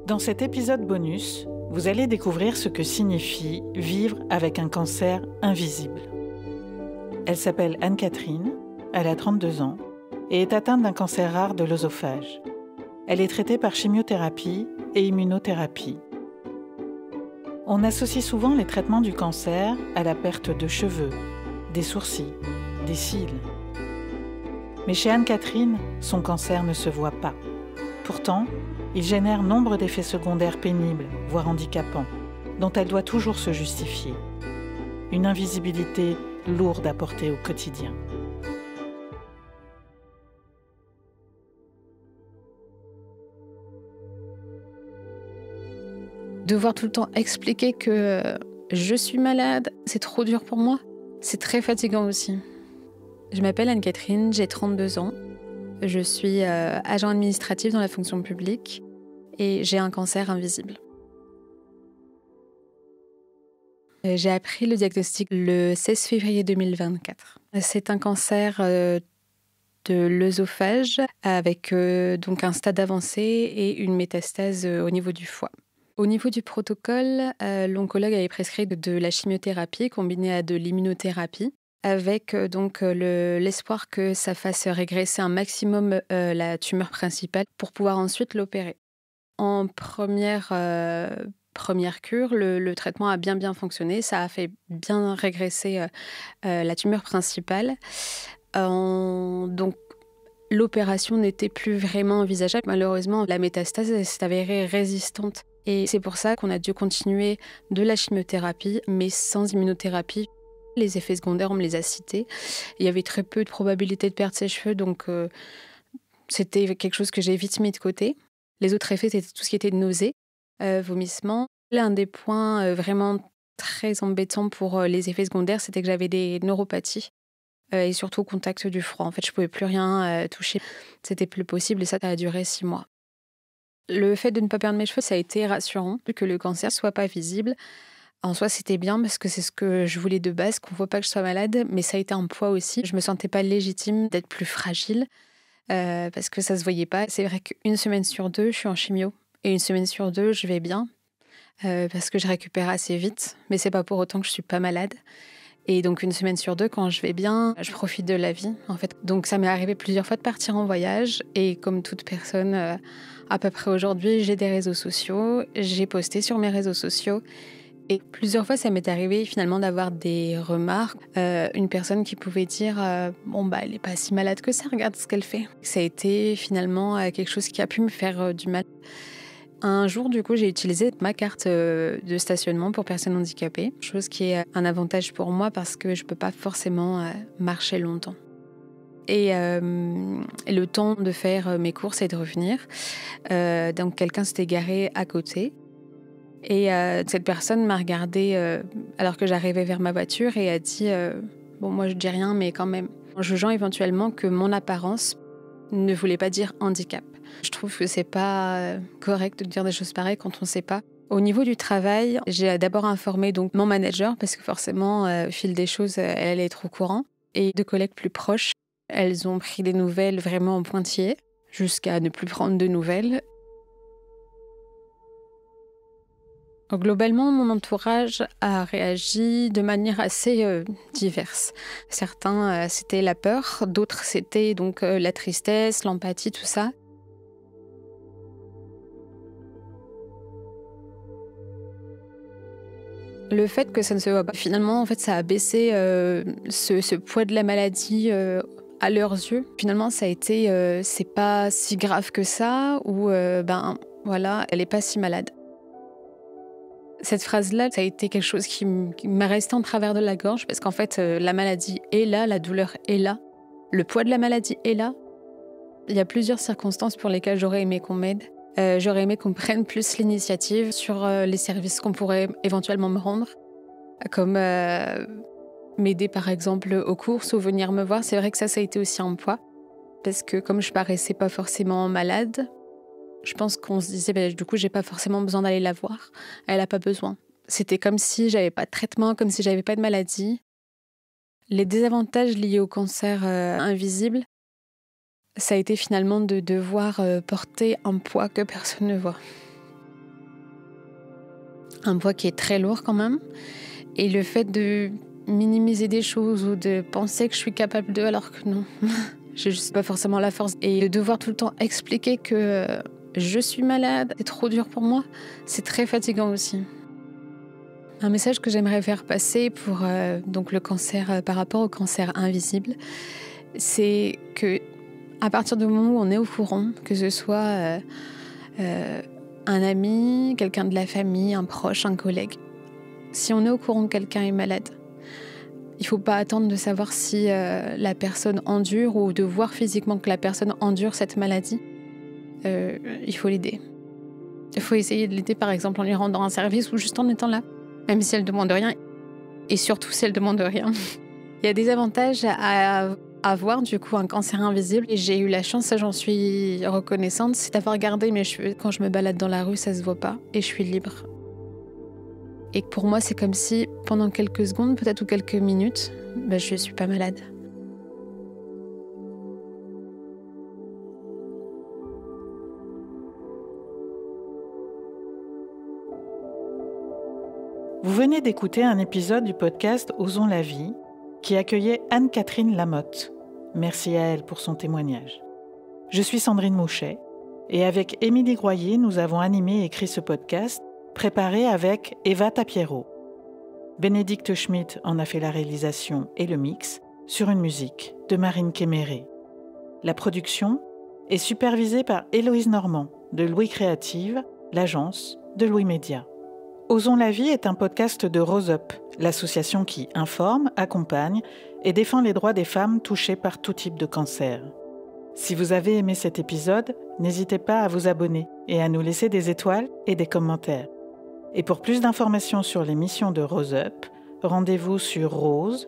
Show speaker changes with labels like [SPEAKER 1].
[SPEAKER 1] Dans cet épisode bonus, vous allez découvrir ce que signifie vivre avec un cancer invisible. Elle s'appelle Anne-Catherine, elle a 32 ans et est atteinte d'un cancer rare de l'œsophage. Elle est traitée par chimiothérapie et immunothérapie. On associe souvent les traitements du cancer à la perte de cheveux, des sourcils, des cils. Mais chez Anne-Catherine, son cancer ne se voit pas. Pourtant, il génère nombre d'effets secondaires pénibles, voire handicapants, dont elle doit toujours se justifier. Une invisibilité lourde à porter au quotidien.
[SPEAKER 2] Devoir tout le temps expliquer que je suis malade, c'est trop dur pour moi. C'est très fatigant aussi. Je m'appelle Anne-Catherine, j'ai 32 ans. Je suis agent administratif dans la fonction publique et j'ai un cancer invisible. J'ai appris le diagnostic le 16 février 2024. C'est un cancer de l'œsophage avec donc un stade avancé et une métastase au niveau du foie. Au niveau du protocole, l'oncologue avait prescrit de la chimiothérapie combinée à de l'immunothérapie, avec donc l'espoir que ça fasse régresser un maximum la tumeur principale pour pouvoir ensuite l'opérer. En première cure, le traitement a bien fonctionné, ça a fait bien régresser la tumeur principale. Donc l'opération n'était plus vraiment envisageable. Malheureusement, la métastase s'est avérée résistante. Et c'est pour ça qu'on a dû continuer de la chimiothérapie, mais sans immunothérapie. Les effets secondaires, on me les a cités. Il y avait très peu de probabilité de perdre ses cheveux, donc c'était quelque chose que j'ai vite mis de côté. Les autres effets, c'était tout ce qui était nausées, vomissements. L'un des points vraiment très embêtants pour les effets secondaires, c'était que j'avais des neuropathies. Et surtout au contact du froid. En fait, je ne pouvais plus rien toucher. C'était plus possible et ça a duré 6 mois. Le fait de ne pas perdre mes cheveux, ça a été rassurant, que le cancer soit pas visible. En soi, c'était bien parce que c'est ce que je voulais de base, qu'on ne voit pas que je sois malade, mais ça a été un poids aussi. Je me sentais pas légitime d'être plus fragile parce que ça se voyait pas. C'est vrai qu'une semaine sur 2, je suis en chimio et une semaine sur 2, je vais bien parce que je récupère assez vite, mais c'est pas pour autant que je suis pas malade. Et donc une semaine sur 2, quand je vais bien, je profite de la vie, en fait. Donc ça m'est arrivé plusieurs fois de partir en voyage. Et comme toute personne à peu près aujourd'hui, j'ai des réseaux sociaux. J'ai posté sur mes réseaux sociaux. Et plusieurs fois, ça m'est arrivé finalement d'avoir des remarques. Une personne qui pouvait dire elle n'est pas si malade que ça, regarde ce qu'elle fait. Ça a été finalement quelque chose qui a pu me faire du mal. Un jour, du coup, j'ai utilisé ma carte de stationnement pour personnes handicapées, chose qui est un avantage pour moi parce que je ne peux pas forcément marcher longtemps. Et le temps de faire mes courses et de revenir, donc quelqu'un s'était garé à côté. Et cette personne m'a regardée alors que j'arrivais vers ma voiture et a dit moi je dis rien, mais quand même, en jugeant éventuellement que mon apparence ne voulait pas dire handicap. Je trouve que c'est pas correct de dire des choses pareilles quand on ne sait pas. Au niveau du travail, j'ai d'abord informé donc mon manager parce que forcément, au fil des choses, elle allait être au courant. Et de collègues plus proches, elles ont pris des nouvelles vraiment en pointillé jusqu'à ne plus prendre de nouvelles. Donc, globalement, mon entourage a réagi de manière assez diverse. Certains, c'était la peur, d'autres, c'était donc la tristesse, l'empathie, tout ça. Le fait que ça ne se voit pas, finalement, en fait, ça a baissé ce poids de la maladie à leurs yeux. Finalement, ça a été, c'est pas si grave que ça, ou voilà, elle est pas si malade. Cette phrase-là, ça a été quelque chose qui m'est resté en travers de la gorge, parce qu'en fait, la maladie est là, la douleur est là, le poids de la maladie est là. Il y a plusieurs circonstances pour lesquelles j'aurais aimé qu'on m'aide. J'aurais aimé qu'on prenne plus l'initiative sur les services qu'on pourrait éventuellement me rendre, comme m'aider par exemple aux courses ou venir me voir. C'est vrai que ça a été aussi un poids, parce que comme je paraissais pas forcément malade, je pense qu'on se disait du coup j'ai pas forcément besoin d'aller la voir, elle a pas besoin. C'était comme si j'avais pas de traitement, comme si j'avais pas de maladie. Les désavantages liés au cancer invisible, ça a été finalement de devoir porter un poids que personne ne voit. un poids qui est très lourd quand même. Et le fait de minimiser des choses ou de penser que je suis capable d'eux alors que non, j'ai juste pas forcément la force. Et de devoir tout le temps expliquer que je suis malade, c'est trop dur pour moi, c'est très fatigant aussi. Un message que j'aimerais faire passer pour donc le cancer, par rapport au cancer invisible, c'est que à partir du moment où on est au courant, que ce soit un ami, quelqu'un de la famille, un proche, un collègue, si on est au courant que quelqu'un est malade, il ne faut pas attendre de savoir si la personne endure ou de voir physiquement que la personne endure cette maladie. Il faut l'aider. Il faut essayer de l'aider, par exemple, en lui rendant un service ou juste en étant là, même si elle ne demande rien. Et surtout si elle ne demande rien. Il y a des avantages à avoir, du coup, un cancer invisible. Et j'ai eu la chance, ça j'en suis reconnaissante, c'est d'avoir gardé mes cheveux. Quand je me balade dans la rue, ça ne se voit pas et je suis libre. Et pour moi, c'est comme si, pendant quelques secondes, peut-être ou quelques minutes, je ne suis pas malade.
[SPEAKER 1] Vous venez d'écouter un épisode du podcast Osons la vie qui accueillait Anne-Catherine Lamotte. Merci à elle pour son témoignage. Je suis Sandrine Mouchet et avec Émilie Groyer, nous avons animé et écrit ce podcast préparé avec Eva Tapiero. Bénédicte Schmidt en a fait la réalisation et le mix sur une musique de Marine Kéméré. La production est supervisée par Héloïse Normand de Louis Créative, l'agence de Louis Média. Osons la vie est un podcast de Rose Up, l'association qui informe, accompagne et défend les droits des femmes touchées par tout type de cancer. Si vous avez aimé cet épisode, n'hésitez pas à vous abonner et à nous laisser des étoiles et des commentaires. Et pour plus d'informations sur les missions de Rose Up, rendez-vous sur rose-up.fr.